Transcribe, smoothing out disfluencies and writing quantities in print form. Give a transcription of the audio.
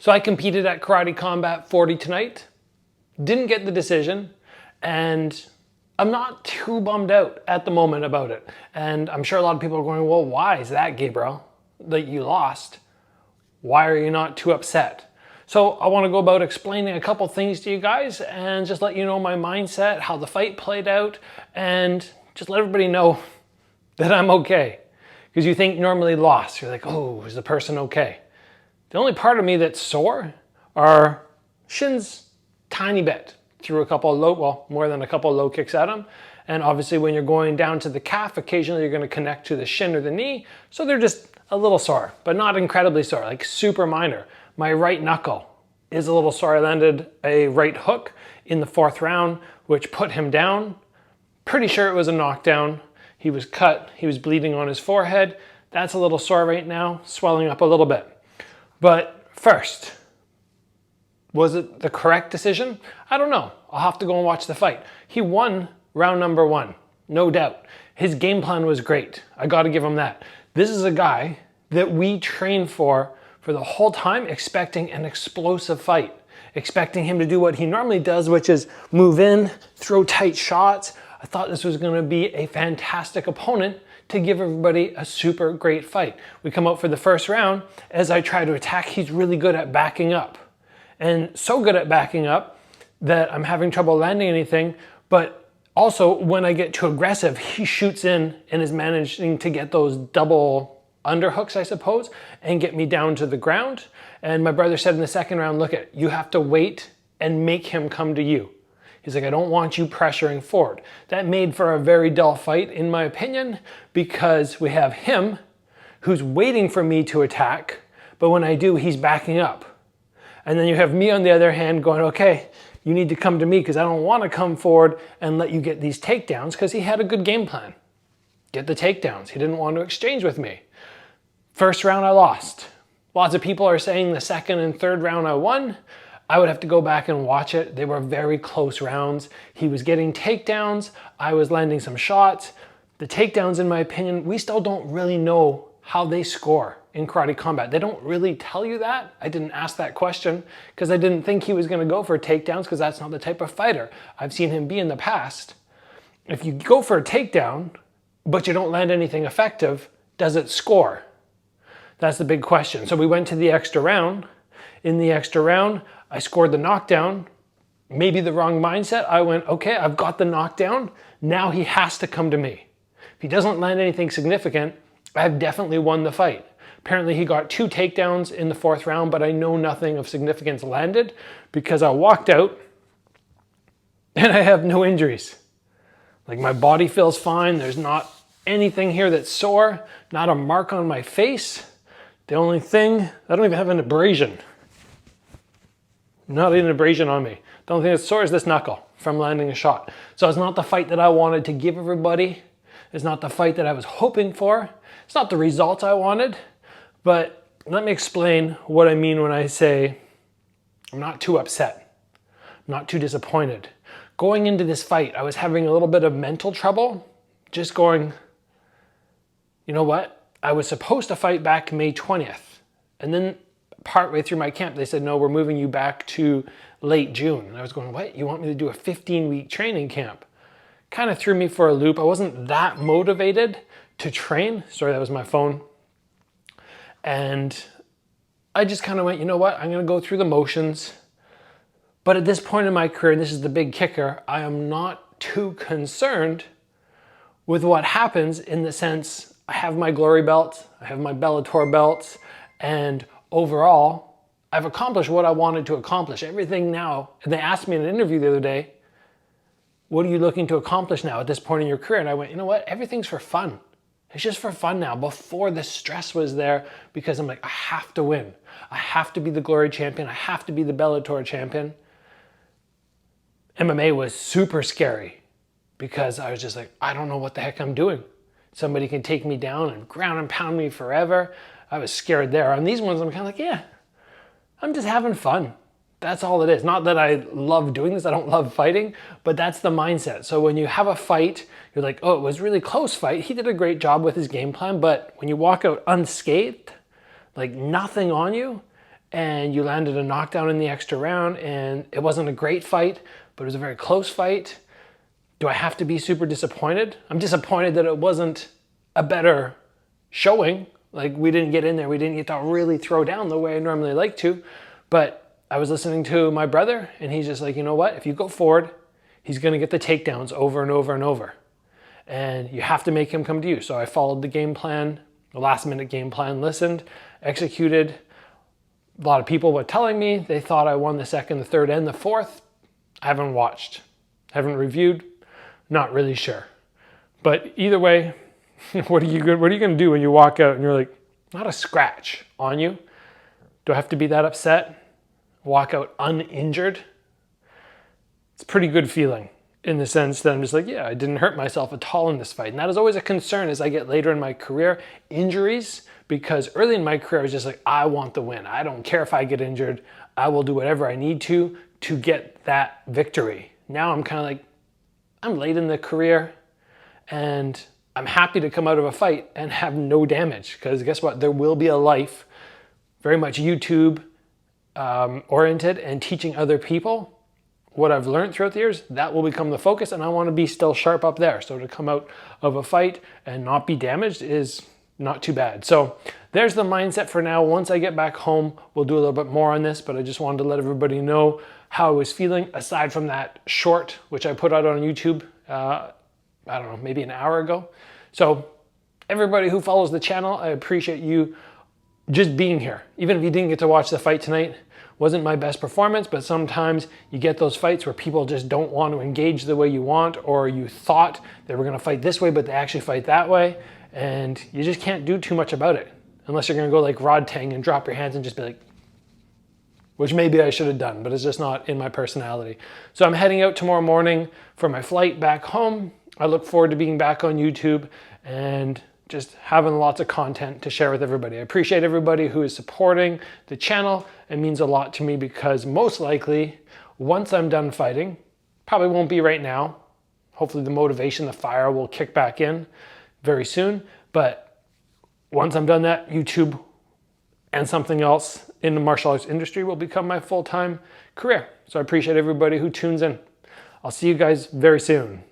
So I competed at Karate Combat 40 tonight, didn't get the decision, and I'm not too bummed out at the moment about it. And I'm sure a lot of people are going, well, why is that, Gabriel, that you lost? Why are you not too upset? So I want to go about explaining a couple things to you guys and just let you know my mindset, how the fight played out, and just let everybody know that I'm okay. Because you think normally lost, you're like, oh, is the person okay? The only part of me that's sore are shins, tiny bit. Threw a couple of low, well, more than a couple of low kicks at them. And obviously when you're going down to the calf, occasionally you're going to connect to the shin or the knee. So they're just a little sore, but not incredibly sore, like super minor. My right knuckle is a little sore. I landed a right hook in the 4th round, which put him down. Pretty sure it was a knockdown. He was cut, he was bleeding on his forehead. That's a little sore right now, swelling up a little bit. But first, was it the correct decision? I don't know. I'll have to go and watch the fight. He won round number 1, no doubt. His game plan was great. I got to give him that. This is a guy that we trained for the whole time, expecting an explosive fight, expecting him to do what he normally does, which is move in, throw tight shots. I thought this was going to be a fantastic opponent to give everybody a super great fight. We come out for the first round. As I try to attack, he's really good at backing up. And so good at backing up that I'm having trouble landing anything. But also when I get too aggressive, he shoots in and is managing to get those double underhooks, I suppose, and get me down to the ground. And my brother said in the 2nd round, look, you have to wait and make him come to you. He's like, I don't want you pressuring forward. That made for a very dull fight, in my opinion, because we have him who's waiting for me to attack, but when I do, he's backing up. And then you have me on the other hand going, okay, you need to come to me because I don't want to come forward and let you get these takedowns, because he had a good game plan. Get the takedowns. He didn't want to exchange with me. 1st round, I lost. Lots of people are saying the 2nd and 3rd round I won. I would have to go back and watch it. They were very close rounds. He was getting takedowns. I was landing some shots. The takedowns, in my opinion, we still don't really know how they score in Karate Combat. They don't really tell you that. I didn't ask that question because I didn't think he was going to go for takedowns, because that's not the type of fighter I've seen him be in the past. If you go for a takedown, but you don't land anything effective, does it score? That's the big question. So we went to the extra round. In the extra round, I scored the knockdown. Maybe the wrong mindset. I went, okay, I've got the knockdown. Now he has to come to me. If he doesn't land anything significant, I've definitely won the fight. Apparently he got 2 takedowns in the 4th round, but I know nothing of significance landed because I walked out and I have no injuries. Like, my body feels fine. There's not anything here that's sore, not a mark on my face. The only thing, I don't even have an abrasion. Not an abrasion on me. The only thing that's sore is this knuckle from landing a shot. So it's not the fight that I wanted to give everybody. It's not the fight that I was hoping for. It's not the results I wanted. But let me explain what I mean when I say I'm not too upset. I'm not too disappointed. Going into this fight, I was having a little bit of mental trouble. Just going, you know what? I was supposed to fight back May 20th. And then partway through my camp, they said, no, we're moving you back to late June. And I was going, what? You want me to do a 15-week training camp? Kind of threw me for a loop. I wasn't that motivated to train. Sorry, that was my phone. And I just kind of went, you know what? I'm going to go through the motions. But at this point in my career, and this is the big kicker, I am not too concerned with what happens, in the sense I have my glory belt, I have my Bellator belts, and overall, I've accomplished what I wanted to accomplish. Everything now, and they asked me in an interview the other day, what are you looking to accomplish now at this point in your career? And I went, you know what? Everything's for fun. It's just for fun now. Before, the stress was there because I'm like, I have to win. I have to be the glory champion. I have to be the Bellator champion. MMA was super scary because I was just like, I don't know what the heck I'm doing. Somebody can take me down and ground and pound me forever. I was scared there. On these ones, I'm kind of like, yeah, I'm just having fun. That's all it is. Not that I love doing this. I don't love fighting, but that's the mindset. So when you have a fight, you're like, oh, it was a really close fight. He did a great job with his game plan. But when you walk out unscathed, like nothing on you, and you landed a knockdown in the extra round, and it wasn't a great fight, but it was a very close fight. Do I have to be super disappointed? I'm disappointed that it wasn't a better showing. Like, we didn't get in there. We didn't get to really throw down the way I normally like to. But I was listening to my brother, and he's just like, you know what? If you go forward, he's going to get the takedowns over and over and over. And you have to make him come to you. So I followed the game plan, the last minute game plan, listened, executed. A lot of people were telling me they thought I won the second, the third, and the fourth. I haven't watched, haven't reviewed, not really sure. But either way, what are you going to do when you walk out and you're like, not a scratch on you? Do I have to be that upset? Walk out uninjured? It's a pretty good feeling in the sense that I'm just like, yeah, I didn't hurt myself at all in this fight. And that is always a concern as I get later in my career, injuries, because early in my career, I was just like, I want the win. I don't care if I get injured. I will do whatever I need to get that victory. Now I'm kind of like, I'm late in the career and I'm happy to come out of a fight and have no damage, because guess what? There will be a life very much YouTube oriented and teaching other people what I've learned throughout the years. That will become the focus, and I want to be still sharp up there. So to come out of a fight and not be damaged is not too bad. So there's the mindset for now. Once I get back home, we'll do a little bit more on this, but I just wanted to let everybody know how I was feeling aside from that short, which I put out on YouTube, I don't know, maybe an hour ago. So everybody who follows the channel, I appreciate you just being here. Even if you didn't get to watch the fight tonight, wasn't my best performance, but sometimes you get those fights where people just don't want to engage the way you want, or you thought they were going to fight this way, but they actually fight that way. And you just can't do too much about it unless you're going to go like Rod Tang and drop your hands and just be like, which maybe I should have done, but it's just not in my personality. So I'm heading out tomorrow morning for my flight back home. I look forward to being back on YouTube and just having lots of content to share with everybody. I appreciate everybody who is supporting the channel. It means a lot to me, because most likely once I'm done fighting, probably won't be right now. Hopefully the motivation, the fire will kick back in very soon. But once I'm done that, YouTube and something else in the martial arts industry will become my full-time career. So I appreciate everybody who tunes in. I'll see you guys very soon.